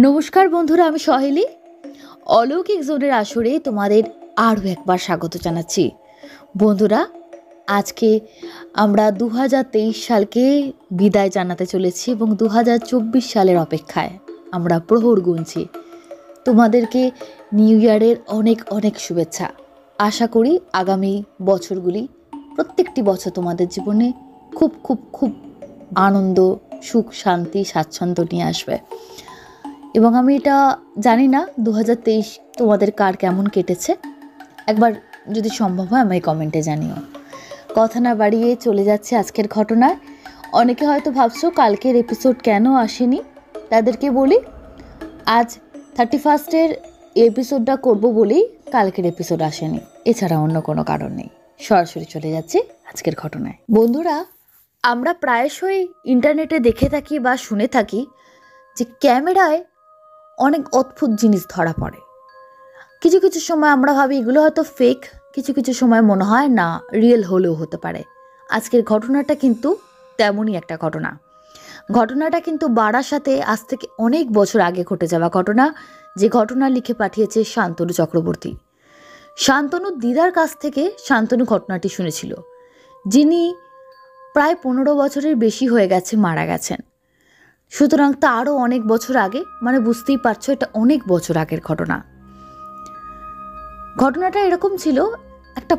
নমস্কার বন্ধুরা, আমি সহেলি অলৌকিক জোনের আসরে তোমাদের আরও একবার স্বাগত জানাচ্ছি। বন্ধুরা, আজকে আমরা 2023 সালকে বিদায় জানাতে চলেছি এবং 2024 সালের অপেক্ষায় আমরা প্রহর গুনছি। তোমাদেরকে নিউ ইয়ারের অনেক অনেক শুভেচ্ছা। আশা করি আগামী বছরগুলি প্রত্যেকটি বছর তোমাদের জীবনে খুব খুব খুব আনন্দ, সুখ, শান্তি, স্বাচ্ছন্দ্য নিয়ে আসবে। এবং আমি এটা জানি না 2023 তোমাদের কার কেমন কেটেছে, একবার যদি সম্ভব হয় আমায় কমেন্টে জানিও। কথা না বাড়িয়ে চলে যাচ্ছে আজকের ঘটনায়। অনেকে হয়তো ভাবছো কালকের এপিসোড কেন আসেনি, তাদেরকে বলি আজ 31 এপিসোডটা করব বলেই কালকের এপিসোড আসেনি, এছাড়া অন্য কোনো কারণ নেই। সরাসরি চলে যাচ্ছি আজকের ঘটনায়। বন্ধুরা, আমরা প্রায়শই ইন্টারনেটে দেখে থাকি বা শুনে থাকি যে ক্যামেরায় অনেক অদ্ভুত জিনিস ধরা পড়ে। কিছু কিছু সময় আমরা ভাবি এগুলো হয়তো ফেক, কিছু কিছু সময় মনে হয় না রিয়েল হলেও হতে পারে। আজকের ঘটনাটা কিন্তু তেমনই একটা ঘটনাটা কিন্তু বারাসাতে আজ থেকে অনেক বছর আগে ঘটে যাওয়া ঘটনা, যে ঘটনা লিখে পাঠিয়েছে শান্তনু চক্রবর্তী। শান্তনু দিদার কাছ থেকে শান্তনু ঘটনাটি শুনেছিল, যিনি প্রায় 15 বছরের বেশি হয়ে গেছে মারা গেছেন। সুতরাং তা আরও অনেক বছর আগে, মানে বুঝতেই পারছো এটা অনেক বছর আগের ঘটনাটা এরকম ছিল। একটা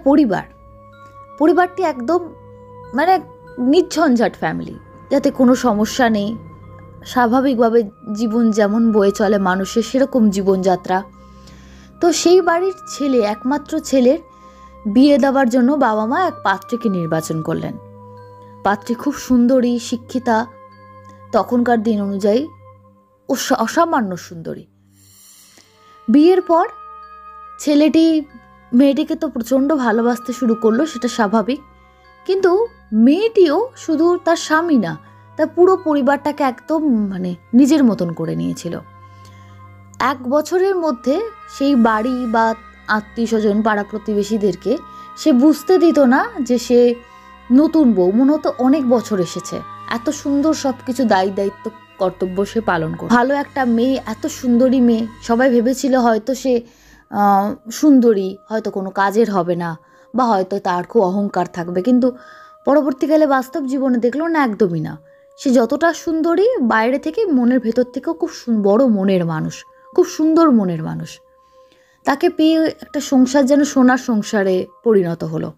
পরিবারটি একদম মানে নির্ঝঞ্ঝাট ফ্যামিলি, যাতে কোনো সমস্যা নেই, স্বাভাবিকভাবে জীবন যেমন বয়ে চলে মানুষের সেরকম জীবনযাত্রা। তো সেই বাড়ির একমাত্র ছেলের বিয়ে দেওয়ার জন্য বাবা মা এক পাত্রীকে নির্বাচন করলেন। পাত্রী খুব সুন্দরী, শিক্ষিতা, তখনকার দিন অনুযায়ী অসামান্য সুন্দরী। বিয়ের পর ছেলেটি মেয়েটিকে তো প্রচণ্ড ভালোবাসতে শুরু করলো, সেটা স্বাভাবিক। কিন্তু মেয়েটিও শুধু তার স্বামী না, তার পুরো পরিবারটাকে একদম নিজের মতন করে নিয়েছিল। 1 বছরের মধ্যে সেই বাড়ি বা আত্মীয় স্বজন, পাড়া প্রতিবেশীদেরকে সে বুঝতে দিত না যে সে নতুন বউ, মূলত অনেক বছর এসেছে। এত সুন্দর সব কিছু দায়িত্ব কর্তব্য সে পালন করে। ভালো একটা মেয়ে, এত সুন্দরী মেয়ে, সবাই ভেবেছিল হয়তো সে সুন্দরী, হয়তো কোনো কাজের হবে না, বা হয়তো তার খুব অহংকার থাকবে। কিন্তু পরবর্তীকালে বাস্তব জীবনে দেখলো না, একদমই না। সে যতটা সুন্দরী, বাইরে থেকে মনের ভেতর থেকেও খুব বড় মনের মানুষ, খুব সুন্দর মনের মানুষ। তাকে পেয়ে একটা সংসার যেন সোনার সংসারে পরিণত হলো।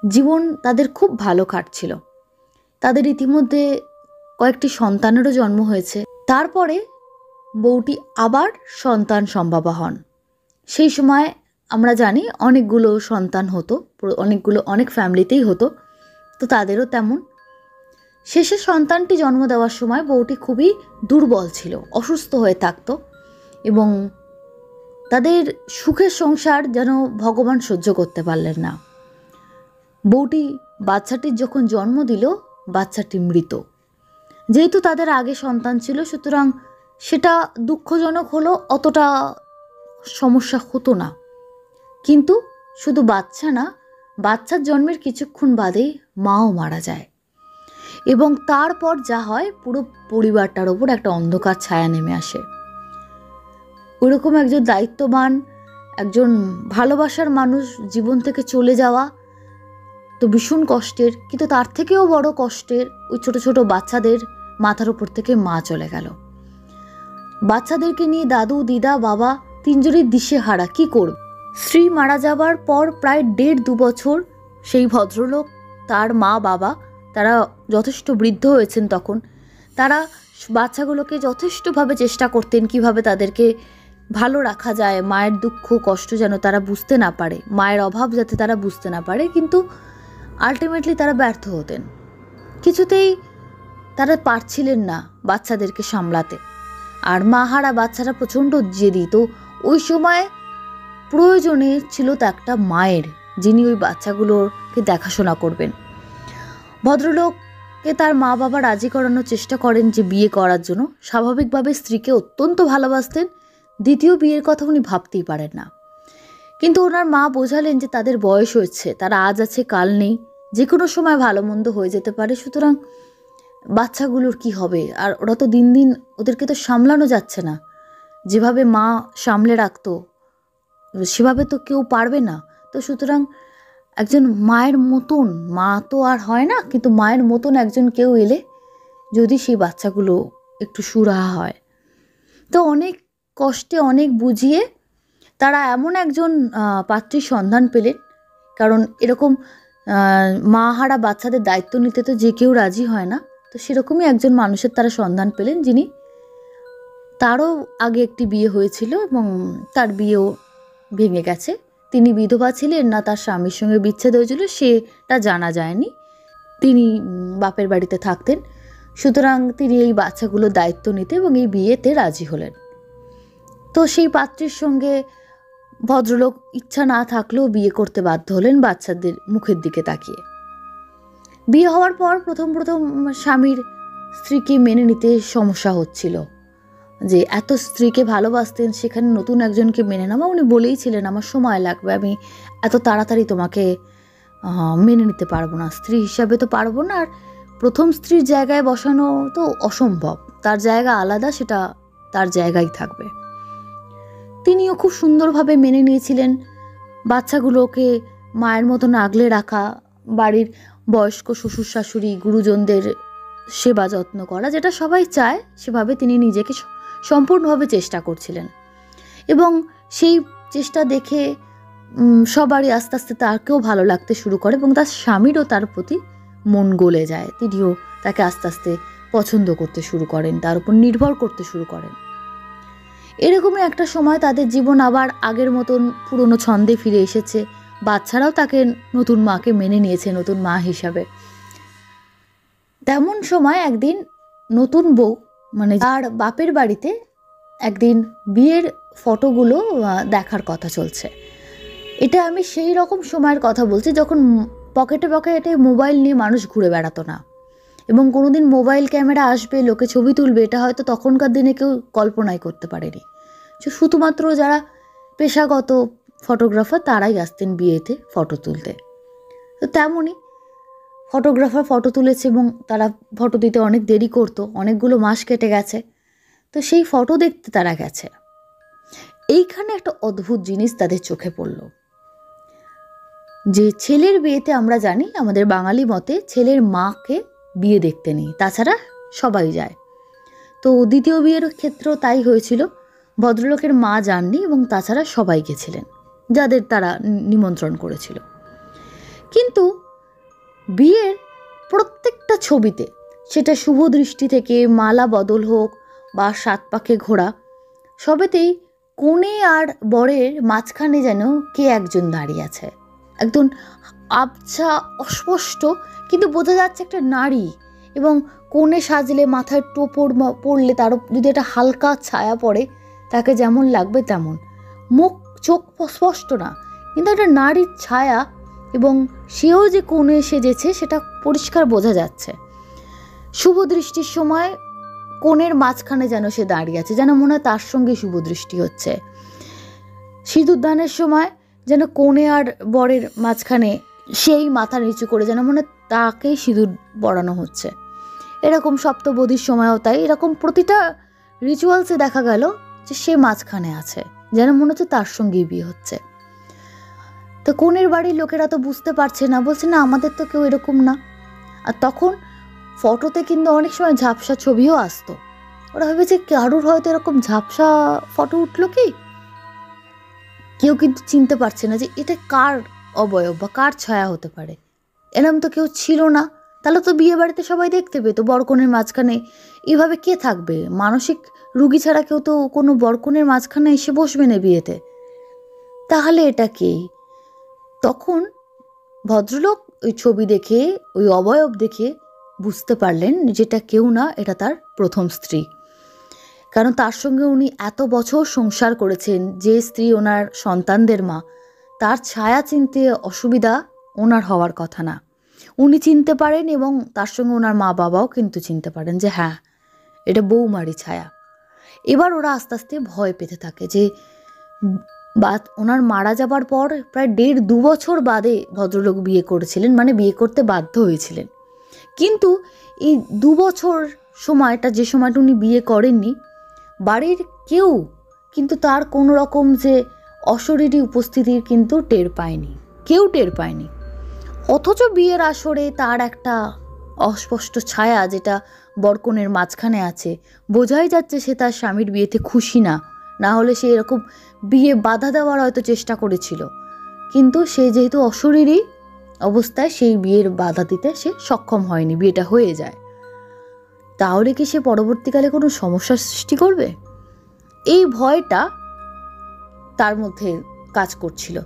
জীবন তাদের খুব ভালো কাটছিল। তাদের ইতিমধ্যে কয়েকটি সন্তানেরও জন্ম হয়েছে। তারপরে বউটি আবার সন্তান সম্ভবা হন। সেই সময় আমরা জানি অনেকগুলো সন্তান হতো, অনেক ফ্যামিলিতেই হতো, তো তাদেরও তেমন। শেষে সন্তানটি জন্ম দেওয়ার সময় বউটি খুবই দুর্বল ছিল, অসুস্থ হয়ে থাকতো, এবং তাদের সুখের সংসার যেন ভগবান সহ্য করতে পারলেন না। বউটি বাচ্চাটির যখন জন্ম দিল, বাচ্চাটি মৃত। যেহেতু তাদের আগে সন্তান ছিল, সুতরাং সেটা দুঃখজনক হলো, অতটা সমস্যা হতো না। কিন্তু শুধু বাচ্চা না, বাচ্চার জন্মের কিছুক্ষণ বাদেই মাও মারা যায়, এবং তারপর যা হয় পুরো পরিবারটার ওপর একটা অন্ধকার ছায়া নেমে আসে। ওইরকম একজন দায়িত্ববান, একজন ভালোবাসার মানুষ জীবন থেকে চলে যাওয়া তো ভীষণ কষ্টের, কিন্তু তার থেকেও বড় কষ্টের ওই ছোট ছোট বাচ্চাদের মাথার উপর থেকে মা চলে গেল। বাচ্চাদেরকে নিয়ে দাদু, দিদা, বাবা তিনজনই দিশেহারা, কি করবে। স্ত্রী মারা যাবার পর প্রায় 1.5-2 বছর সেই ভদ্রলোক, তার মা বাবা, তারা যথেষ্ট বৃদ্ধ হয়েছেন তখন। তারা বাচ্চাগুলোকে যথেষ্টভাবে চেষ্টা করতেন কিভাবে তাদেরকে ভালো রাখা যায়, মায়ের দুঃখ কষ্ট যেন তারা বুঝতে না পারে, মায়ের অভাব যাতে তারা বুঝতে না পারে। কিন্তু আলটিমেটলি তারা ব্যর্থ হতেন। কিছুতেই তারা পারছিলেন না বাচ্চাদেরকে সামলাতে। আর মাহারা বাচ্চারা প্রচণ্ড জেদি। তো ওই সময় প্রয়োজনে ছিল তো একটা মায়ের, যিনি ওই বাচ্চাগুলোকে দেখাশোনা করবেন। ভদ্রলোককে তার মা বাবা রাজি করানোর চেষ্টা করেন যে বিয়ে করার জন্য। স্বাভাবিকভাবে স্ত্রীকে অত্যন্ত ভালোবাসতেন, দ্বিতীয় বিয়ের কথা উনি ভাবতেই পারেন না। কিন্তু ওনার মা বোঝালেন যে তাদের বয়স হয়েছে, তারা আজ আছে কাল নেই, যে কোনো সময় ভালো মন্দ হয়ে যেতে পারে, সুতরাং বাচ্চাগুলোর কি হবে, আর ওরা তো দিন দিন ওদেরকে তো সামলানো যাচ্ছে না, যেভাবে মা সামলে রাখতো সেভাবে তো কেউ পারবে না। তো সুতরাং একজন মায়ের মতন, মা তো আর হয় না, কিন্তু মায়ের মতন একজন কেউ এলে যদি সেই বাচ্চাগুলো একটু সুরাহা হয়। তো অনেক কষ্টে, অনেক বুঝিয়ে তারা এমন একজন পাত্রীর সন্ধান পেলেন, কারণ এরকম মা হারা বাচ্চাদের দায়িত্ব নিতে তো যে কেউ রাজি হয় না। তো সেরকমই একজন মানুষের তারা সন্ধান পেলেন, যিনি, তারও আগে একটি বিয়ে হয়েছিল এবং তার বিয়েও ভেঙে গেছে। তিনি বিধবা ছিলেন না তার স্বামীর সঙ্গে বিচ্ছেদ হয়েছিল সেটা জানা যায়নি। তিনি বাপের বাড়িতে থাকতেন, সুতরাং তিনি এই বাচ্চাগুলোর দায়িত্ব নিতে এবং এই বিয়েতে রাজি হলেন। তো সেই পাত্রীর সঙ্গে ভদ্রলোক ইচ্ছা না থাকলেও বিয়ে করতে বাধ্য হলেন বাচ্চাদের মুখের দিকে তাকিয়ে। বিয়ে হওয়ার পর প্রথম প্রথম স্বামীর স্ত্রীকে মেনে নিতে সমস্যা হচ্ছিল, যে এত স্ত্রীকে ভালোবাসতেন সেখানে নতুন একজনকে মেনে নেওয়া। উনি বলেইছিলেন আমার সময় লাগবে, আমি এত তাড়াতাড়ি তোমাকে মেনে নিতে পারবো না, স্ত্রী হিসাবে তো পারবো না, আর প্রথম স্ত্রীর জায়গায় বসানো তো অসম্ভব, তার জায়গা আলাদা, সেটা তার জায়গায় থাকবে। তিনিও খুব সুন্দরভাবে মেনে নিয়েছিলেন। বাচ্চাগুলোকে মায়ের মতন আগলে রাখা, বাড়ির বয়স্ক শ্বশুর শাশুড়ি গুরুজনদের সেবা যত্ন করা, যেটা সবাই চায় সেভাবে তিনি নিজেকে সম্পূর্ণভাবে চেষ্টা করছিলেন। এবং সেই চেষ্টা দেখে সবারই আস্তে আস্তে তাকেও ভালো লাগতে শুরু করে এবং তার স্বামীরও তার প্রতি মন গলে যায়। তিনিও তাকে আস্তে আস্তে পছন্দ করতে শুরু করেন, তার উপর নির্ভর করতে শুরু করেন। এরকমই একটা সময় তাদের জীবন আবার আগের মতন পুরনো ছন্দে ফিরে এসেছে। বাচ্চারাও তাকে নতুন মাকে মেনে নিয়েছে নতুন মা হিসাবে। তেমন সময় একদিন নতুন বউ, মানে তার বাপের বাড়িতে একদিন বিয়ের ফটোগুলো দেখার কথা চলছে। এটা আমি সেই রকম সময়ের কথা বলছি যখন পকেটে পকেটে মোবাইল নিয়ে মানুষ ঘুরে বেড়াতো না, এবং কোনোদিন মোবাইল ক্যামেরা আসবে, লোকে ছবি তুলবে, এটা হয়তো তখনকার দিনে কেউ কল্পনাই করতে পারেনি। শুধুমাত্র যারা পেশাগত ফটোগ্রাফার তারাই আসতেন বিয়েতে ফটো তুলতে। তো তেমনই ফটোগ্রাফার ফটো তুলেছে এবং তারা ফটো দিতে অনেক দেরি করতো, অনেকগুলো মাস কেটে গেছে। তো সেই ফটো দেখতে তারা গেছে। এইখানে একটা অদ্ভুত জিনিস তাদের চোখে পড়ল, যে ছেলের বিয়েতে আমরা জানি আমাদের বাঙালি মতে ছেলের মাকে বিয়ে দেখতে নেই, তাছাড়া সবাই যায়। তো দ্বিতীয় বিয়ের ক্ষেত্রেও তাই হয়েছিল, ভদ্রলোকের মা যাননি এবং তাছাড়া সবাই গেছিলেন যাদের তারা নিমন্ত্রণ করেছিল। কিন্তু বিয়ের প্রত্যেকটা ছবিতে, সেটা শুভ দৃষ্টি থেকে মালা বদল হোক বা সাত পাকে ঘোরা, সবেতেই কনে আর বরের মাঝখানে যেন কে একজন দাঁড়িয়ে আছে, একজন আবছা অস্পষ্ট, কিন্তু বোঝা যাচ্ছে একটা নারী। এবং কনে সাজলে মাথায় টোপর পড়লে তার যদি একটা হালকা ছায়া পড়ে তাকে যেমন লাগবে তেমন, মুখ চোখ স্পষ্ট না, কিন্তু একটা নারীর ছায়া, এবং সেও যে কনে সেজেছে সেটা পরিষ্কার বোঝা যাচ্ছে। শুভ দৃষ্টির সময় কনের মাঝখানে যেন সে দাঁড়িয়ে আছে, যেন মনে হয় তার সঙ্গে শুভ দৃষ্টি হচ্ছে। সিঁদুরদানের সময় যেন কনে আর বরের মাঝখানে সেই মাথা নিচু করে যেন মনে তাকেই সিঁদুর পরানো হচ্ছে। এরকম সপ্তবধীর সময়ও তাই, এরকম প্রতিটা রিচুয়ালসে দেখা গেল যে সে মাঝখানে আছে, যেন মনে হচ্ছে তার সঙ্গেই বিয়ে হচ্ছে। তো কনের বাড়ির লোকেরা তো বুঝতে পারছে না, বলছে না আমাদের তো কেউ এরকম না। আর তখন ফটোতে কিন্তু অনেক সময় ঝাপসা ছবিও আসতো, ওরা ভেবেছে কারুর হয়তো এরকম ঝাপসা ফটো উঠলো কি, কেউ কিন্তু চিনতে পারছে না যে এটা কার অবয়ব বা কার ছায়া হতে পারে। এরম তো কেউ ছিল না, তাহলে তো বিয়ে বাড়িতে সবাই দেখতে পেতো বরকনের মাঝখানে এভাবে কে থাকবে, মানসিক রুগী ছাড়া কেউ তো কোনো বরকনের মাঝখানে এসে বসবে না বিয়েতে, তাহলে এটা কে? তখন ভদ্রলোক ওই ছবি দেখে, ওই অবয়ব দেখে বুঝতে পারলেন যেটা কেউ না, এটা তার প্রথম স্ত্রী। কারণ তার সঙ্গে উনি এত বছর সংসার করেছেন, যে স্ত্রী ওনার সন্তানদের মা, তার ছায়া চিনতে অসুবিধা ওনার হওয়ার কথা না। উনি চিনতে পারেন এবং তার সঙ্গে ওনার মা বাবাও কিন্তু চিনতে পারেন যে হ্যাঁ এটা বৌমারই ছায়া। এবার ওরা আস্তে আস্তে ভয় পেতে থাকে যে ওনার মারা যাবার পর প্রায় 1.5-2 বছর বাদে ভদ্রলোক বিয়ে করেছিলেন, মানে বিয়ে করতে বাধ্য হয়েছিলেন। কিন্তু এই 2 বছর সময়টা, যে সময়টা উনি বিয়ে করেননি, বাড়ির কেউ কিন্তু তার কোনো রকম যে অশরীরী উপস্থিতির কিন্তু টের পায়নি, কেউ টের পায়নি। অথচ বিয়ের আসরে তার একটা অস্পষ্ট ছায়া, যেটা বরকনের মাঝখানে আছে, বোঝাই যাচ্ছে সে তার স্বামীর বিয়েতে খুশি না। না হলে সে এরকম বিয়ে বাধা দেওয়ার হয়তো চেষ্টা করেছিল, কিন্তু সে যেহেতু অশরীরী অবস্থায় সেই বিয়ের বাধা দিতে সে সক্ষম হয়নি, বিয়েটা হয়ে যায়। তাহলে কি সে পরবর্তীকালে কোনো সমস্যার সৃষ্টি করবে? এই ভয়টা তার মধ্যে কাজ করছিল,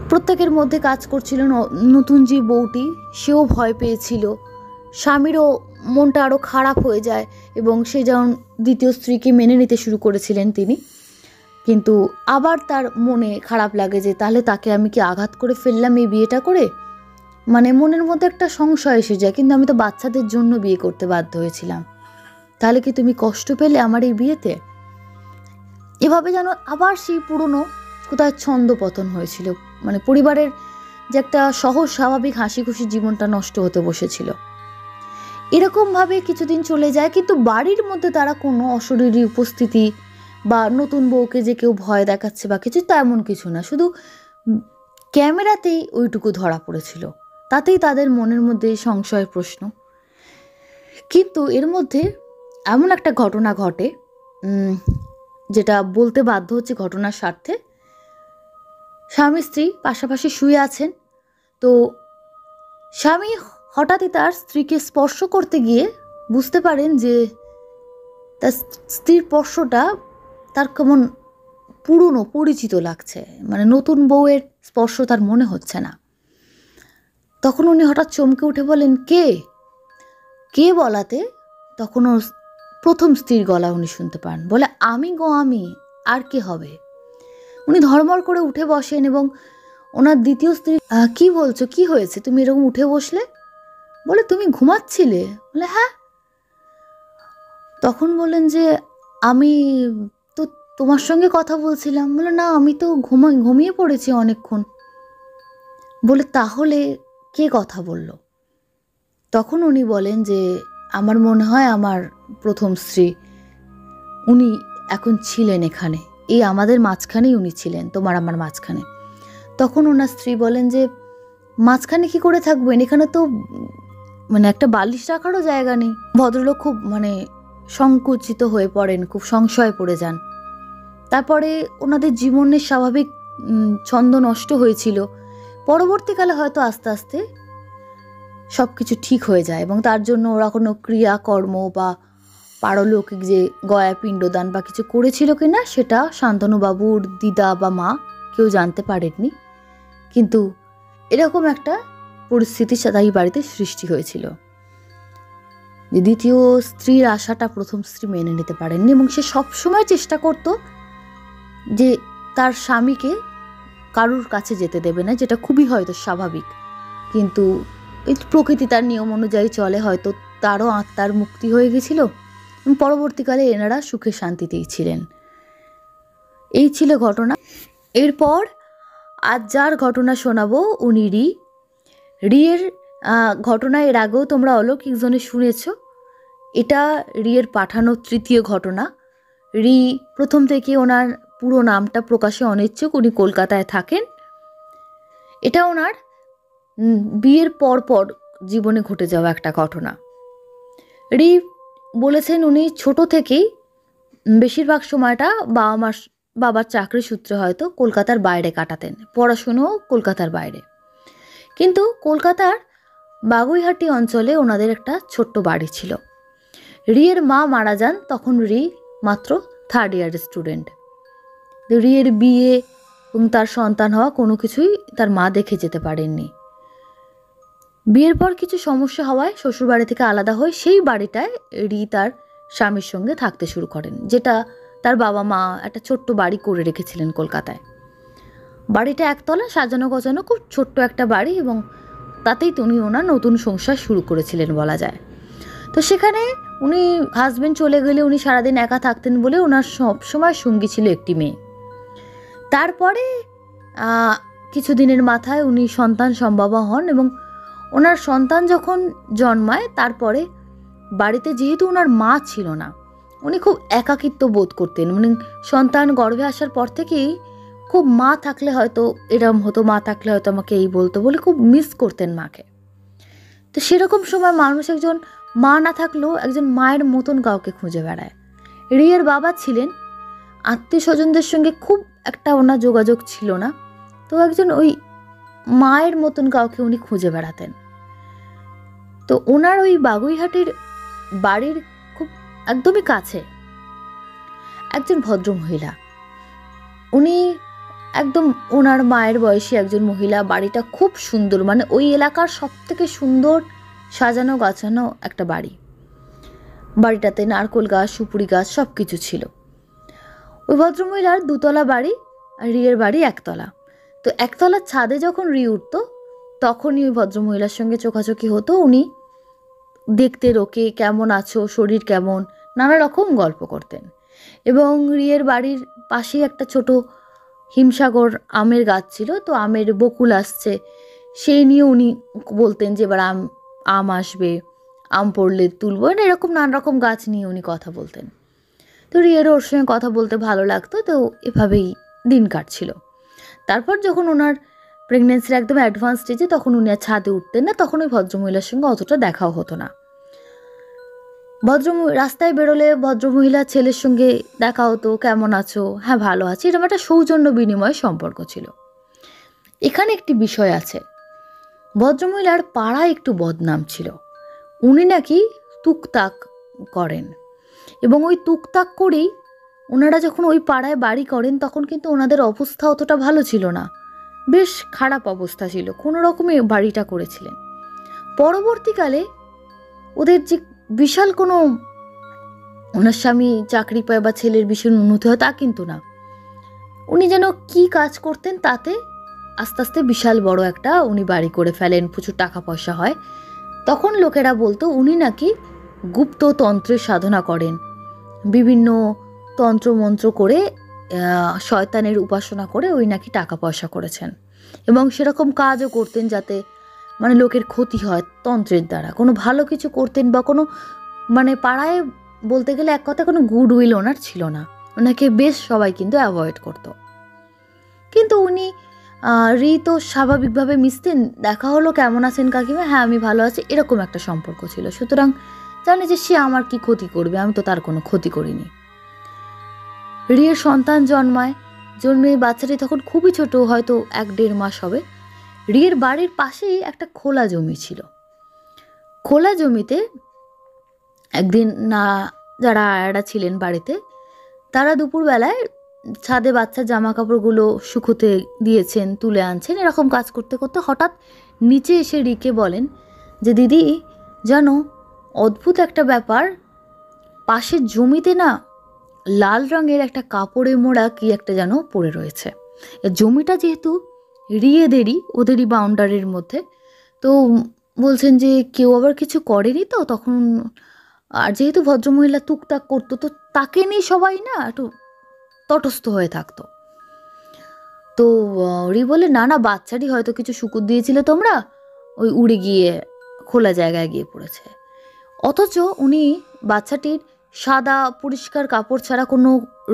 প্রত্যেকের মধ্যে কাজ করছিল। নতুন যে বউটি, সেও ভয় পেয়েছিল, স্বামীরও মনটা আরও খারাপ হয়ে যায়, এবং সে যেমন দ্বিতীয় স্ত্রীকে মেনে নিতে শুরু করেছিলেন তিনি, কিন্তু আবার তার মনে খারাপ লাগে যে তাহলে তাকে আমি কি আঘাত করে ফেললাম এই বিয়েটা করে, মানে মনের মধ্যে একটা সংশয় এসে যায়, কিন্তু আমি তো বাচ্চাদের জন্য বিয়ে করতে বাধ্য হয়েছিলাম, তাহলে কি তুমি কষ্ট পেলে আমার এই বিয়েতে? এভাবে যেন আবার সেই পুরনো কোথায় ছন্দ পতন হয়েছিল, মানে পরিবারের যে একটা সহজ স্বাভাবিক হাসি খুশি জীবনটা নষ্ট হতে বসেছিল। এরকমভাবে কিছুদিন চলে যায়, কিন্তু বাড়ির মধ্যে তারা কোনো অশরীরী উপস্থিতি বা নতুন বউকে যে কেউ ভয় দেখাচ্ছে বা কিছু, তেমন কিছু না, শুধু ক্যামেরাতেই ওইটুকু ধরা পড়েছিল, তাতেই তাদের মনের মধ্যে সংশয়ের প্রশ্ন। কিন্তু এর মধ্যে এমন একটা ঘটনা ঘটে, যেটা বলতে বাধ্য হচ্ছে ঘটনার স্বার্থে। স্বামী স্ত্রী পাশাপাশি শুয়ে আছেন, তো স্বামী হঠাৎই তার স্ত্রীকে স্পর্শ করতে গিয়ে বুঝতে পারেন যে তার স্ত্রীর স্পর্শটা তার কেমন পুরনো পরিচিত লাগছে, মানে নতুন বউয়ের স্পর্শ তার মনে হচ্ছে না। তখন উনি হঠাৎ চমকে উঠে বলেন, কে কে বলাতে তখন ওর প্রথম স্ত্রীর গলা উনি শুনতে পান, বলে, আমি গো আমি, আর কে হবে? উনি ধর্মর করে উঠে বসেন এবং ওনার দ্বিতীয় স্ত্রী, কি বলছো, কি হয়েছে, তুমি এরকম উঠে বসলে? বলে, তুমি ঘুমাচ্ছিলে? বলে, হ্যাঁ। তখন বললেন যে আমি তো তোমার সঙ্গে কথা বলছিলাম। বলে, না, আমি তো ঘুমিয়ে পড়েছি অনেকক্ষণ। বলে, তাহলে কে কথা বলল? তখন উনি বলেন যে আমার মনে হয় আমার প্রথম স্ত্রী, উনি এখন ছিলেন এখানে, এই আমাদের মাঝখানেই উনি ছিলেন, তোমার আমার মাঝখানে। তখন ওনার স্ত্রী বলেন যে মাঝখানে কি করে থাকবেন, এখানে তো মানে একটা বালিশ রাখারও জায়গা নেই। ভদ্রলোক খুব সংকুচিত হয়ে পড়েন, খুব সংশয়ে পড়ে যান। তারপরে ওনাদের জীবনের স্বাভাবিক ছন্দ নষ্ট হয়েছিল। পরবর্তীকালে হয়তো আস্তে আস্তে সব কিছু ঠিক হয়ে যায়, এবং তার জন্য ওরা কোনো ক্রিয়াকর্ম বা পারলৌকিক যে গয়া পিণ্ডদান বা কিছু করেছিল কিনা, সেটা শান্তনুবাবুর দিদা বা মা কেউ জানতে পারেননি। কিন্তু এরকম একটা পরিস্থিতি তাই বাড়িতে সৃষ্টি হয়েছিল যে দ্বিতীয় স্ত্রীর আশাটা প্রথম স্ত্রী মেনে নিতে পারেননি, এবং সে সবসময় চেষ্টা করত যে তার স্বামীকে কারুর কাছে যেতে দেবে না, যেটা খুবই হয়তো স্বাভাবিক, কিন্তু এই প্রকৃতি তার নিয়ম অনুযায়ী চলে, হয়তো তারও আত্মার মুক্তি হয়ে গেছিল, এবং পরবর্তীকালে এনারা সুখে শান্তিতেই ছিলেন। এই ছিল ঘটনা। এরপর আজ যার ঘটনা শোনাবো উনি রিয়ের ঘটনা এর আগেও তোমরা অলৌকিক জোনে শুনেছ। এটা রিয়ের পাঠানো তৃতীয় ঘটনা। রি প্রথম থেকে ওনার পুরো নামটা প্রকাশে অনিচ্ছুক, উনি কলকাতায় থাকেন। এটা ওনার বিয়ের পর জীবনে ঘটে যাওয়া একটা ঘটনা। রি বলেছেন উনি ছোট থেকেই বেশিরভাগ সময়টা বাবার চাকরি সূত্রে হয়তো কলকাতার বাইরে কাটাতেন, পড়াশুনোও কলকাতার বাইরে। কিন্তু কলকাতার বাগুইহাটি অঞ্চলে ওনাদের একটা ছোট্ট বাড়ি ছিল। রিয়ের মা মারা যান, তখন রি মাত্র 3rd ইয়ারের স্টুডেন্ট। রিয়ের বিয়ে এবং তার সন্তান হওয়া কোনো কিছুই তার মা দেখে যেতে পারেননি। বিয়ের পর কিছু সমস্যা হওয়ায় শ্বশুরবাড়ি থেকে আলাদা হয়ে সেই বাড়িটায় রি তার স্বামীর সঙ্গে থাকতে শুরু করেন, যেটা তার বাবা মা একটা ছোট্ট বাড়ি করে রেখেছিলেন কলকাতায়। বাড়িটা একতলা, সাজানো গোছানো, খুব ছোট্ট একটা বাড়ি, এবং তাতেই উনি ওনার নতুন সংসার শুরু করেছিলেন বলা যায়। তো সেখানে উনি হাজব্যান্ড চলে গেলে উনি সারাদিন একা থাকতেন বলে ওনার সবসময় সঙ্গী ছিল একটি মেয়ে। তারপরে কিছুদিনের মাথায় উনি সন্তান সম্ভবা হন, এবং ওনার সন্তান যখন জন্মায় তারপরে বাড়িতে যেহেতু ওনার মা ছিল না, উনি খুব একাকিত্ব বোধ করতেন। মানে সন্তান গর্ভে আসার পর থেকেই খুব মা থাকলে হয়তো এরম হতো, মা থাকলে হয়তো আমাকে এই বলতো বলে খুব মিস করতেন মাকে। তো সেরকম সময় মানুষ একজন মা না থাকলেও একজন মায়ের মতন কাউকে খুঁজে বেড়ায়। রিয়ের বাবা ছিলেন, আত্মীয় স্বজনদের সঙ্গে খুব একটা ওনার যোগাযোগ ছিল না, তো একজন ওই মায়ের মতন কাউকে উনি খুঁজে বেড়াতেন। তো ওনার ওই বাগুইহাটির বাড়ির খুব একদমই কাছে একজন ভদ্রমহিলা, উনি একদম ওনার মায়ের বয়সী একজন মহিলা। বাড়িটা খুব সুন্দর, মানে ওই এলাকার সব থেকে সুন্দর সাজানো গাছানো একটা বাড়ি। বাড়িটাতে নারকেল গাছ, সুপুরি গাছ সব কিছু ছিল। ওই ভদ্রমহিলার 2তলা বাড়ি আর রিয়ের বাড়ি 1তলা। তো 1তলার ছাদে যখন রি উঠত তখনই ওই ভদ্রমহিলার সঙ্গে চোখাচোখি হতো। উনি দেখতে ওকে, কেমন আছো, শরীর কেমন, নানা রকম গল্প করতেন। এবং রিয়ের বাড়ির পাশেই একটা ছোট হিমসাগর আমের গাছ ছিল, তো আমের বকুল আসছে সেই নিয়ে উনি বলতেন যে এবার আম আসবে, আম পড়লে তুলব, এরকম নানা রকম গাছ নিয়ে উনি কথা বলতেন। তো রিয়েরও ওর সঙ্গে কথা বলতে ভালো লাগতো, তো এভাবেই দিন কাটছিল। তারপর যখন ওনার প্রেগনেন্সির একদম অ্যাডভান্স স্টেজে, তখন উনি আর ছাদে উঠতেন না, তখন ওই ভদ্রমহিলার সঙ্গে অতটা দেখাও হতো না। রাস্তায় বেরোলে ভদ্রমহিলা ছেলের সঙ্গে দেখা হতো, কেমন আছো, হ্যাঁ ভালো আছি, এরকম একটা সৌজন্য বিনিময় সম্পর্ক ছিল। এখানে একটি বিষয় আছে, ভদ্রমহিলার পাড়ায় একটু বদনাম ছিল। উনি নাকি তুকতাক করেন, এবং ওই তুকতাক করেই ওনারা যখন ওই পাড়ায় বাড়ি করেন তখন কিন্তু ওনাদের অবস্থা অতটা ভালো ছিল না, বেশ খারাপ অবস্থা ছিল, কোনো রকমে বাড়িটা করেছিলেন। পরবর্তীকালে ওদের যে বিশাল কোনো ওনার স্বামী চাকরি পায় বা ছেলের ভীষণ উন্নতি হয় তা কিন্তু না, উনি যেন কি কাজ করতেন তাতে আস্তে আস্তে বিশাল বড় একটা উনি বাড়ি করে ফেলেন, প্রচুর টাকা পয়সা হয়। তখন লোকেরা বলতো উনি নাকি গুপ্ত তন্ত্রের সাধনা করেন, বিভিন্ন তন্ত্রমন্ত্র করে শয়তানের উপাসনা করে ওই নাকি টাকা পয়সা করেছেন, এবং সেরকম কাজও করতেন যাতে মানে লোকের ক্ষতি হয় তন্ত্রের দ্বারা, কোনো ভালো কিছু করতেন বা কোনো মানে পাড়ায় বলতে গেলে এক কথা কোনো গুডউইল ওনার ছিল না, ওনাকে বেশ সবাই কিন্তু অ্যাভয়েড করতো। কিন্তু উনি রি তো স্বাভাবিকভাবে মিশতেন, দেখা হলো কেমন আছেন কাকিমা, হ্যাঁ আমি ভালো আছি, এরকম একটা সম্পর্ক ছিল। সুতরাং জানে যে সে আমার কি ক্ষতি করবে, আমি তো তার কোনো ক্ষতি করিনি। রিয়ের সন্তান জন্মে বাচ্চাটি তখন খুবই ছোট, হয়তো 1-1.5 মাস হবে। রিয়ের বাড়ির পাশেই একটা খোলা জমি ছিল। খোলা জমিতে একদিন না যারা আয়ারা ছিলেন বাড়িতে, তারা দুপুরবেলায় ছাদে বাচ্চার জামা কাপড়গুলো শুকোতে দিয়েছেন, তুলে আনছেন, এরকম কাজ করতে করতে হঠাৎ নিচে এসে রিকে বলেন যে দিদি জানো অদ্ভুত একটা ব্যাপার, পাশের জমিতে না লাল রঙের একটা কাপড়ে মোড়া কি একটা যেন পড়ে রয়েছে। জমিটা যেহেতু রিয়েদেরই, ওদেরই বাউন্ডারির মধ্যে, তো বলছেন যে কেউ আবার কিছু করেনি তো তখন, আর যেহেতু ভদ্রমহিলা টুকটাক করতো তো তাকে নিয়ে সবাই না একটু তটস্থ হয়ে থাকতো। তো রি বলে না না বাচ্চারই হয়তো কিছু শুকুর দিয়েছিলে তোমরা, ওই উড়ে গিয়ে খোলা জায়গায় গিয়ে পড়েছে। অথচ উনি বাচ্চাটির সাদা পরিষ্কার কাপড় ছাড়া কোনো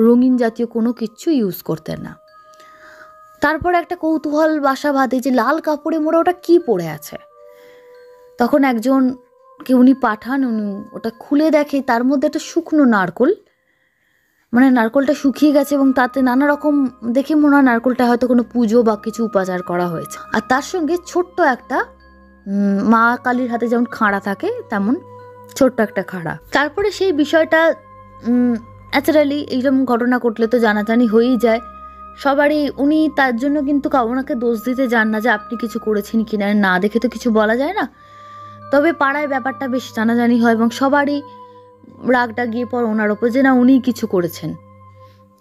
রঙিন জাতীয় কোনো কিচ্ছু ইউজ করতেন না। তারপর একটা কৌতূহল বাসা বাঁধে যে লাল কাপড়ে মোড়া ওটা কি পড়ে আছে। তখন একজনকে উনি পাঠান, উনি ওটা খুলে দেখে তার মধ্যে একটা শুকনো নারকোল, মানে নারকোলটা শুকিয়ে গেছে এবং তাতে নানা রকম দেখে মনে হয় নারকোলটা হয়তো কোনো পুজো বা কিছু উপাচার করা হয়েছে। আর তার সঙ্গে ছোট্ট একটা মা কালীর হাতে যেমন খাড়া থাকে তেমন ছোট্ট একটা খাড়া। তারপরে সেই বিষয়টা ন্যাচারালি এইরকম ঘটনা ঘটলে তো জানাজানি হয়েই যায় সবারই। উনি তার জন্য কিন্তু ওনাকে দোষ দিতে যান না যে আপনি কিছু করেছেন কিনা, না দেখে তো কিছু বলা যায় না। তবে পাড়ায় ব্যাপারটা বেশ জানাজানি হয় এবং সবারই রাগটা গিয়ে পর ওনার ওপর যে না উনিই কিছু করেছেন।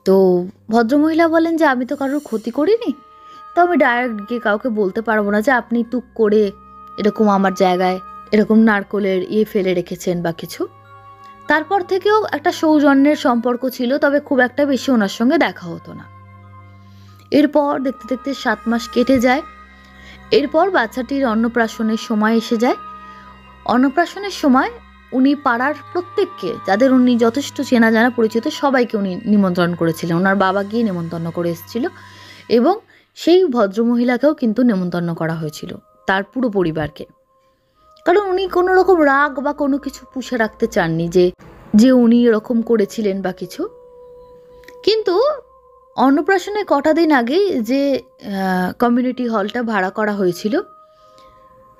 তো ভদ্রমহিলা বলেন যে আমি তো কারোর ক্ষতি করিনি, তো আমি ডাইরেক্ট গিয়ে কাউকে বলতে পারবো না যে আপনি টুক করে এরকম আমার জায়গায় এরকম নারকোলের ফেলে রেখেছেন বা কিছু। তারপর থেকেও একটা সৌজন্যের সম্পর্ক ছিল, তবে খুব একটা বেশি ওনার সঙ্গে দেখা হতো না। এরপর দেখতে দেখতে 7 মাস কেটে যায় এরপর বাচ্চাটির অন্নপ্রাশনের সময় এসে যায়। অন্নপ্রাশনের সময় উনি পাড়ার প্রত্যেককে, যাদের উনি যথেষ্ট চেনা জানা পরিচিত, সবাইকে উনি নিমন্ত্রণ করেছিলেন। ওনার বাবা গিয়ে নেমন্তন্ন করে এসেছিল এবং সেই ভদ্রমহিলাকেও কিন্তু নেমন্তন্ন করা হয়েছিল, তার পুরো পরিবারকে। কারণ উনি কোনো রকম রাগ বা কোনো কিছু পুষে রাখতে চাননি যে উনি এরকম করেছিলেন বা কিছু। কিন্তু অন্নপ্রাশনের কটা দিন আগেই যে কমিউনিটি হলটা ভাড়া করা হয়েছিল,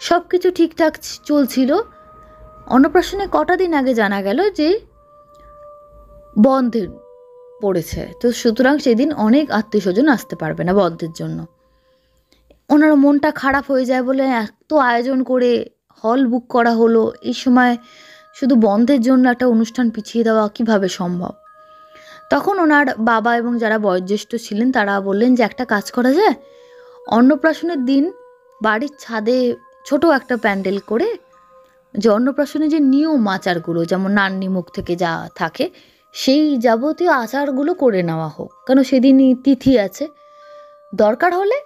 সব কিছু ঠিকঠাক চলছিল। অন্নপ্রাশনের কটা দিন আগে জানা গেল যে বন্ধ পড়েছে, তো সুতরাং সেদিন অনেক আত্মীয় স্বজন আসতে পারবে না বন্ধের জন্য। ওনার মনটা খারাপ হয়ে যায় বলে এত আয়োজন করে হল বুক করা হলো, এই সময় শুধু বন্ধের জন্য একটা অনুষ্ঠান পিছিয়ে দেওয়া কিভাবে সম্ভব। তখন ওনার বাবা এবং যারা বয়োজ্যেষ্ঠ ছিলেন তারা বললেন যে একটা কাজ করা যায়, অন্নপ্রাশনের দিন বাড়ির ছাদে ছোট একটা প্যান্ডেল করে যে অন্নপ্রাশনের যে নিয়ম আচারগুলো, যেমন নান্নি মুখ থেকে যা থাকে সেই যাবতীয় আচারগুলো করে নেওয়া হোক, কেন সেদিনই তিথি আছে। দরকার হলে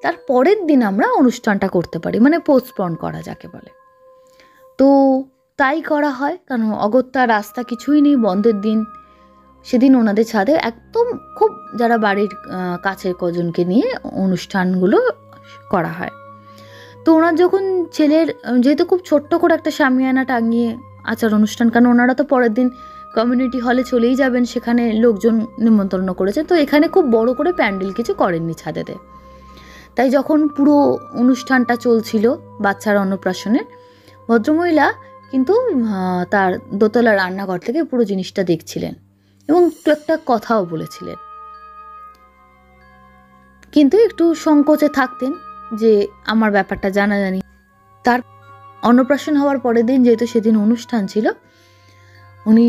তার পরের দিন আমরা অনুষ্ঠানটা করতে পারি, মানে পোস্টপন করা যাকে বলে। তো তাই করা হয়, কারণ অগত্যা রাস্তা কিছুই নেই বন্ধের দিন। সেদিন ওনাদের ছাদে একদম খুব যারা বাড়ির কাছের কজনকে নিয়ে অনুষ্ঠানগুলো করা হয়। তো ওনার যখন ছেলের, যেহেতু খুব ছোট্ট করে একটা শামিয়ানা টাঙিয়ে আচার অনুষ্ঠান, কারণ ওনারা তো পরের দিন কমিউনিটি হলে চলেই যাবেন, সেখানে লোকজন নিমন্ত্রণ করেছে, তো এখানে খুব বড় করে প্যান্ডেল কিছু করেননি ছাদেতে। তাই যখন পুরো অনুষ্ঠানটা চলছিল বাচ্চার অন্নপ্রাশনের, ভদ্রমহিলা কিন্তু তার দোতলা রান্নাঘর থেকে পুরো জিনিসটা দেখছিলেন এবং একটা কথাও বলেছিলেন, কিন্তু একটু সংকোচে থাকতেন যে আমার ব্যাপারটা জানাজানি। তার অন্নপ্রাশন হওয়ার পরের দিন, যেহেতু সেদিন অনুষ্ঠান ছিল, উনি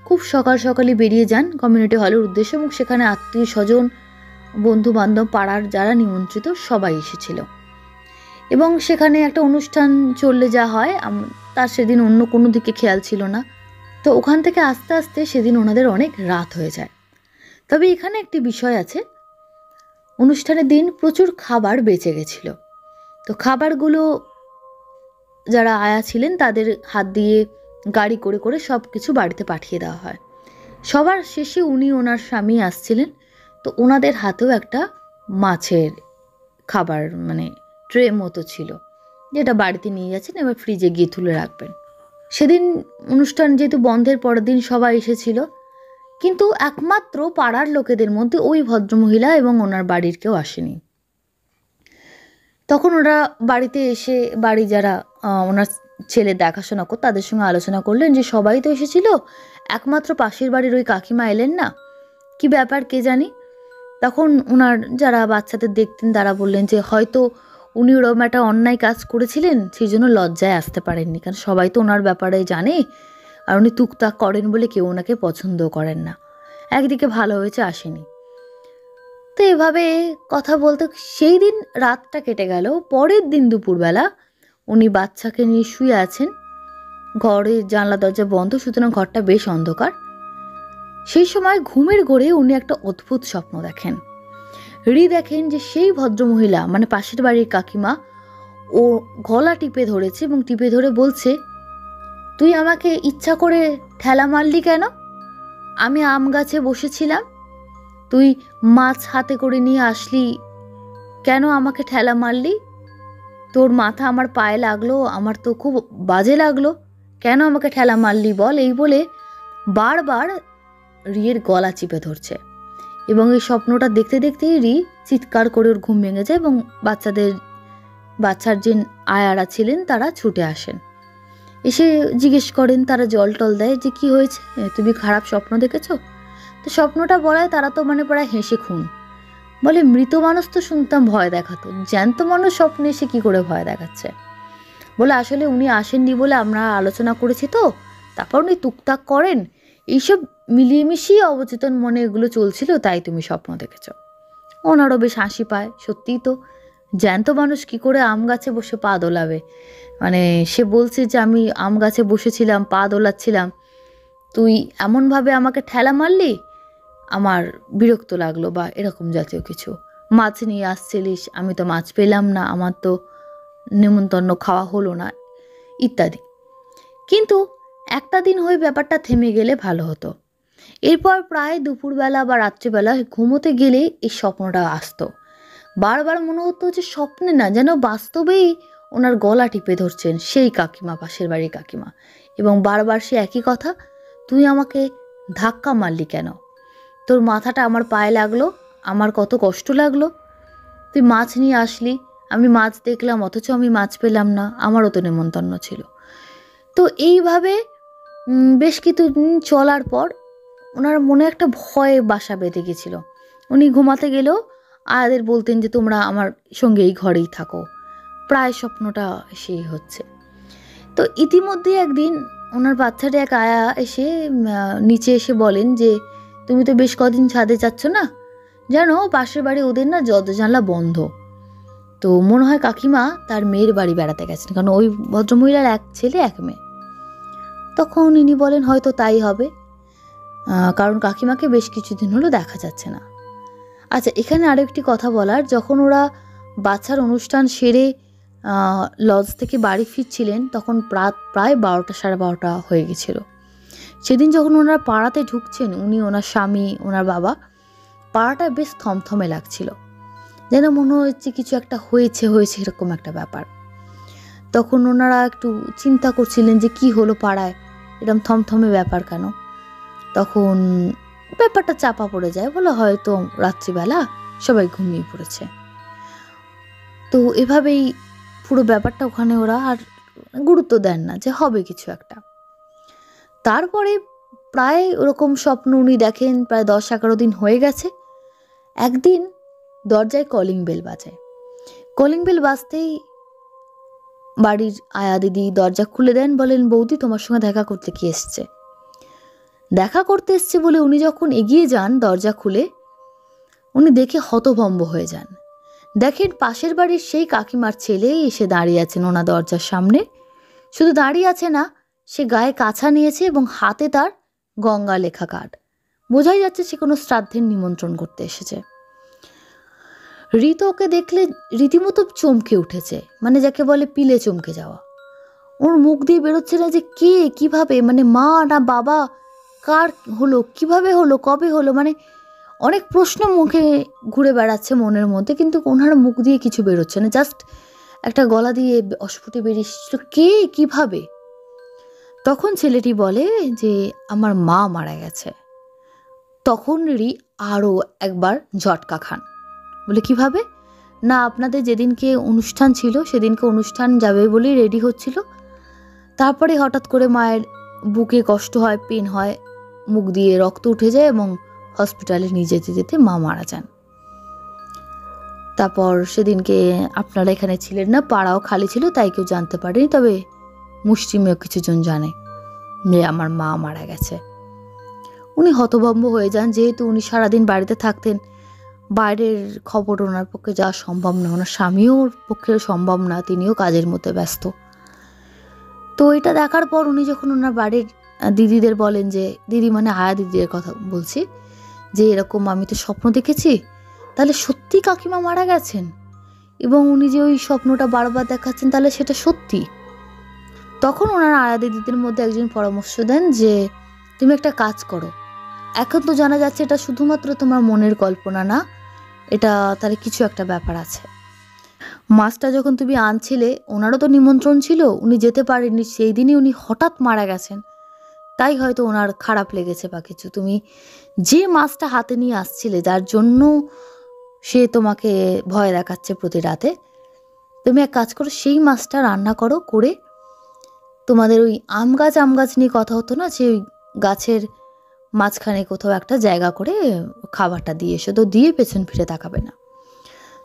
খুব সকাল সকালই বেরিয়ে যান কমিউনিটি হলের উদ্দেশ্যে এবং সেখানে আত্মীয় স্বজন, বন্ধু বান্ধব, পাড়ার যারা নিমন্ত্রিত সবাই এসেছিল এবং সেখানে একটা অনুষ্ঠান চললে যা হয়, তার সেদিন অন্য কোনো দিকে খেয়াল ছিল না। তো ওখান থেকে আস্তে আস্তে সেদিন ওনাদের অনেক রাত হয়ে যায়। তবে এখানে একটি বিষয় আছে, অনুষ্ঠানের দিন প্রচুর খাবার বেঁচে গেছিল। তো খাবারগুলো যারা আয়া ছিলেন তাদের হাত দিয়ে গাড়ি করে করে সব কিছু বাড়িতে পাঠিয়ে দেওয়া হয়। সবার শেষে উনি ওনার স্বামী আসছিলেন, তো ওনাদের হাতেও একটা মাছের খাবার মানে ট্রে মতো ছিল, যেটা বাড়িতে নিয়ে যাচ্ছেন, এবার ফ্রিজে গিয়ে তুলে রাখবেন। সেদিন অনুষ্ঠান যেহেতু বন্ধের পরের দিন সবাই এসেছিল, কিন্তু একমাত্র পাড়ার লোকেদের মধ্যে ওই ভদ্রমহিলা এবং ওনার বাড়ির কেউ আসেনি। তখন ওরা বাড়িতে এসে বাড়ি যারা ওনার ছেলে দেখাশোনা করত তাদের সঙ্গে আলোচনা করলেন যে সবাই তো এসেছিল, একমাত্র পাশের বাড়ির ওই কাকিমা এলেন না, কি ব্যাপার কে জানি। তখন ওনার যারা বাচ্চাদের দেখতেন তারা বললেন যে হয়তো উনি ওরকম একটা অন্যায় কাজ করেছিলেন, সেই জন্য লজ্জায় আসতে পারেননি, কারণ সবাই তো ওনার ব্যাপারে জানে আর উনি টুকটাক করেন বলে কেউ ওনাকে পছন্দও করেন না। একদিকে ভালো হয়েছে আসেনি। তো এভাবে কথা বলতে সেই দিন রাতটা কেটে গেল। পরের দিন দুপুরবেলা উনি বাচ্চাকে নিয়ে শুয়ে আছেন, ঘরের জানলা দরজা বন্ধ, সুতরাং ঘরটা বেশ অন্ধকার। সেই সময় ঘুমের ঘোরে উনি একটা অদ্ভুত স্বপ্ন দেখেন। দেখেন যে সেই ভদ্রমহিলা মানে পাশের বাড়ির কাকিমা ও গলা টিপে ধরেছে এবং টিপে ধরে বলছে, তুই আমাকে ইচ্ছা করে ঠেলা মারলি কেন? আমি আম গাছে বসেছিলাম, তুই মাছ হাতে করে নিয়ে আসলি, কেন আমাকে ঠেলা মারলি? তোর মাথা আমার পায়ে লাগলো, আমার তো খুব বাজে লাগলো, কেন আমাকে ঠেলা মারলি বল? এই বলে বারবার রিয়ের গলা চিপে ধরছে এবং এই স্বপ্নটা দেখতে দেখতেই চিৎকার করে ওর ঘুম ভেঙে যায় এবং বাচ্চার যে আয়ারা ছিলেন তারা ছুটে আসেন, এসে জিজ্ঞেস করেন, তারা জল টল দেয় যে কি হয়েছে, তুমি খারাপ স্বপ্ন দেখেছো? তো স্বপ্নটা বলায় তারা তো মানে প্রায় হেসে খুন, বলে মৃত মানুষ তো শুনতাম ভয় দেখাতো, জ্যান্ত মানুষ স্বপ্নে এসে কি করে ভয় দেখাচ্ছে? বলে আসলে উনি আসেননি বলে আমরা আলোচনা করেছি, তো তারপর উনি টুকটাক করেন, এইসব মিলিয়ে মিশিয়ে অবচেতন মনে এগুলো চলছিল, তাই তুমি স্বপ্ন দেখেছ। ওনারও বেশ হাসি পায়, সত্যিই তো জ্যান্ত মানুষ কি করে আম গাছে বসে পা দোলাবে? মানে সে বলছে যে আমি আম গাছে বসেছিলাম, পা দোলাচ্ছিলাম, তুই এমনভাবে আমাকে ঠেলা মারলি, আমার বিরক্ত লাগলো বা এরকম জাতীয় কিছু। মাছ নিয়ে আসছিলিস, আমি তো মাছ পেলাম না, আমার তো নেমন্তন্ন খাওয়া হলো না, ইত্যাদি। কিন্তু একটা দিন হয়ে ব্যাপারটা থেমে গেলে ভালো হতো। এরপর প্রায় দুপুরবেলা বা রাত্রিবেলা ঘুমোতে গেলে এই স্বপ্নটা আসতো। বারবার মনে হতো যে স্বপ্নে না, যেন বাস্তবেই ওনার গলা টিপে ধরছেন সেই কাকিমা, পাশের বাড়ির কাকিমা। এবং বারবার সে একই কথা, তুই আমাকে ধাক্কা মারলি কেন? তোর মাথাটা আমার পায়ে লাগলো, আমার কত কষ্ট লাগলো। তুই মাছ নিয়ে আসলি, আমি মাছ দেখলাম, অথচ আমি মাছ পেলাম না, আমারও তো নেমন্তন্ন ছিল। তো এইভাবে বেশ কিছুদিন চলার পর ওনার মনে একটা ভয় বাসা বেঁধে গেছিল। উনি ঘুমাতে গেলেও আয়াদের বলতেন যে তোমরা আমার সঙ্গে এই ঘরেই থাকো। প্রায় স্বপ্নটা সেই হচ্ছে। তো ইতিমধ্যে একদিন ওনার বাচ্চাটা এক আয়া এসে নিচে এসে বলেন যে তুমি তো বেশ কদিন ছাদে যাচ্ছ না, জানো পাশের বাড়ি ওদের না দরজা জানলা বন্ধ। তো মনে হয় কাকিমা তার মেয়ের বাড়ি বেড়াতে গেছেন, কারণ ওই ভদ্রমহিলার এক ছেলে এক মেয়ে। তখন ইনি বলেন হয়তো তাই হবে, কারণ কাকিমাকে বেশ কিছুদিন হলো দেখা যাচ্ছে না। আচ্ছা, এখানে আরও একটি কথা বলার, যখন ওরা বাচ্চার অনুষ্ঠান সেরে লজ থেকে বাড়ি ফিরছিলেন তখন প্রায় 12টা, 12:30 হয়ে গেছিল। সেদিন যখন ওনারা পাড়াতে ঢুকছেন, উনি, ওনার স্বামী, ওনার বাবা, পাড়াটা বেশ থমথমে লাগছিল, যেন মনে হচ্ছে কিছু একটা হয়েছে এরকম একটা ব্যাপার। তখন ওনারা একটু চিন্তা করছিলেন যে কি হলো পাড়ায়, এরকম থমথমে ব্যাপার কেন। তখন ব্যাপারটা চাপা পড়ে যায়, বলে হয়তো রাত্রিবেলা সবাই ঘুমিয়ে পড়েছে। তো এভাবেই পুরো ব্যাপারটা ওখানে ওরা আর গুরুত্ব দেন না যে হবে কিছু একটা। তারপরে প্রায় ওরকম স্বপ্ন উনি দেখেন, প্রায় 10-11 দিন হয়ে গেছে। একদিন দরজায় কলিং বেল বাজায়। কলিং বেল বাজতেই বাড়ির আয়া দিদি দরজা খুলে দেন, বলেন বৌদি তোমার সঙ্গে দেখা করতে কি এসছে। দেখা করতে এসছে বলে উনি যখন এগিয়ে যান দরজা খুলে, উনি দেখে হতভম্ব হয়ে যান। দেখেন পাশের বাড়ির সেই কাকিমার ছেলে এসে দাঁড়িয়ে আছেন ওনার দরজার সামনে। শুধু দাঁড়িয়ে আছে না, সে গায়ে কাছা নিয়েছে এবং হাতে তার গঙ্গা লেখা কার্ড। বোঝাই যাচ্ছে সে কোনো শ্রাদ্ধের নিমন্ত্রণ করতে এসেছে। ঋতু ওকে দেখলে রীতিমতো চমকে উঠেছে, মানে যাকে বলে পিলে চমকে যাওয়া। ওর মুখ দিয়ে বেরোচ্ছে না যে কে, কিভাবে, মানে মা না বাবা, কার হলো, কিভাবে হলো, কবে হলো, মানে অনেক প্রশ্ন মুখে ঘুরে বেড়াচ্ছে মনের মধ্যে, কিন্তু ওনার মুখ দিয়ে কিছু বেরোচ্ছে না, জাস্ট একটা গলা দিয়ে অস্ফুটে বেরিয়েছিল কে, কিভাবে। তখন ছেলেটি বলে যে আমার মা মারা গেছে। তখন রি আরও একবার ঝটকা খান, বলে কিভাবে না, আপনাদের যেদিনকে অনুষ্ঠান ছিল সেদিনকে অনুষ্ঠান যাবে বলেই রেডি হচ্ছিল, তারপরে হঠাৎ করে মায়ের বুকে কষ্ট হয়, পেন হয়, মুখ দিয়ে রক্ত উঠে যায় এবং হসপিটালে নিয়ে যেতে যেতে মা মারা যান। তারপর সেদিনকে আপনারা এখানে ছিলেন না, পাড়াও খালি ছিল, তাই কেউ জানতে পারেনি, তবে মুষ্টিমেয় কিছুজন জানে যে আমার মা মারা গেছে। উনি হতভম্ব হয়ে যান, যেহেতু উনি সারাদিন বাড়িতে থাকতেন, বাইরের খবর ওনার পক্ষে যাওয়া সম্ভব না, ওনার স্বামীওর পক্ষে সম্ভব না, তিনিও কাজের মধ্যে ব্যস্ত। তো এটা দেখার পর উনি যখন ওনার বাড়ির দিদিদের বলেন যে, দিদি মানে আয়া দিদিদের কথা বলছি, যে এরকম আমি তো স্বপ্ন দেখেছি, তাহলে সত্যি কাকিমা মারা গেছেন, এবং উনি যে ওই স্বপ্নটা বারবার দেখাচ্ছেন তাহলে সেটা সত্যি। তখন ওনার আয়া দিদিদের মধ্যে একজন পরামর্শ দেন যে তুমি একটা কাজ করো, এখন তো জানা যাচ্ছে এটা শুধুমাত্র তোমার মনের কল্পনা না, এটা তাহলে কিছু একটা ব্যাপার আছে। মাছটা যখন তুমি আনছিলে ওনারও তো নিমন্ত্রণ ছিল, উনি যেতে পারেননি, সেই দিনই উনি হঠাৎ মারা গেছেন, তাই হয়তো ওনার খারাপ লেগেছে বা কিছু। তুমি যে মাছটা হাতে নিয়ে আসছিলে, যার জন্য সে তোমাকে ভয় দেখাচ্ছে প্রতি রাতে, তুমি এক কাজ করো, সেই মাছটা রান্না করো, করে তোমাদের ওই আম গাছ নিয়ে কথা হতো না, যে ওই গাছের মাঝখানে কোথাও একটা জায়গা করে খাবারটা দিয়ে এসো, তো দিয়ে পেছন ফিরে তাকাবে না।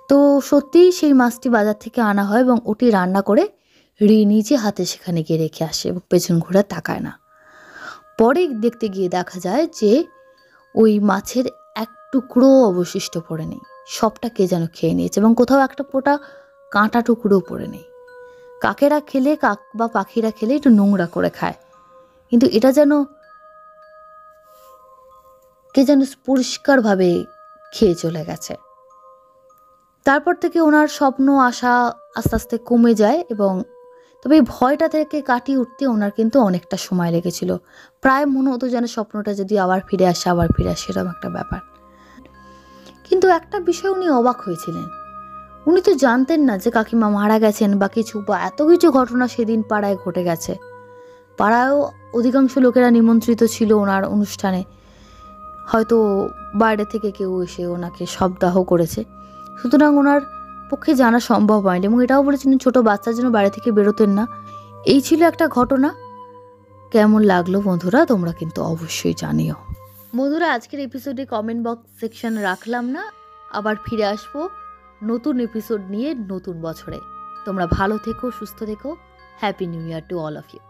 তো সত্যিই সেই মাছটি বাজার থেকে আনা হয় এবং ওটি রান্না করে নিজে হাতে সেখানে গিয়ে রেখে আসে এবং পেছন ঘুরে তাকায় না। পরে দেখতে গিয়ে দেখা যায় যে ওই মাছের এক টুকরো অবশিষ্ট পড়ে নেই, সবটা কে যেন খেয়ে নিয়েছে, এবং কোথাও একটা পোটা কাঁটা টুকরো পড়ে নেই। কাকেরা খেলে, কাক বা পাখিরা খেলে একটু নোংরা করে খায়, কিন্তু এটা যেন কে যেন পরিষ্কারভাবে খেয়ে চলে গেছে। তারপর থেকে ওনার স্বপ্ন আশা আস্তে আস্তে কমে যায়, এবং তবে এই ভয়টা থেকে কাটিয়ে উঠতে ওনার কিন্তু অনেকটা সময় লেগেছিল। প্রায় মনে হতো যেন স্বপ্নটা যদি আবার ফিরে আসে এরকম একটা ব্যাপার। কিন্তু একটা বিষয় উনি অবাক হয়েছিলেন, উনি তো জানতেন না যে কাকিমা মারা গেছেন বা কিছু, বা এত কিছু ঘটনা সেদিন পাড়ায় ঘটে গেছে। পাড়ায়ও অধিকাংশ লোকেরা নিমন্ত্রিত ছিল ওনার অনুষ্ঠানে, হয়তো বাইরে থেকে কেউ এসে ওনাকে শবদাহ করেছে, সুতরাং ওনার পক্ষে জানা সম্ভব হয়নি। এবং এটাও বলেছিলেন ছোট বাচ্চার জন্য বাইরে থেকে বেরোতেন না। এই ছিল একটা ঘটনা। কেমন লাগলো বন্ধুরা, তোমরা কিন্তু অবশ্যই জানিও। বন্ধুরা, আজকের এপিসোডে কমেন্ট বক্স সেকশন রাখলাম না, আবার ফিরে আসবো নতুন এপিসোড নিয়ে নতুন বছরে। তোমরা ভালো থেকো, সুস্থ থেকো। Happy new year to all of you.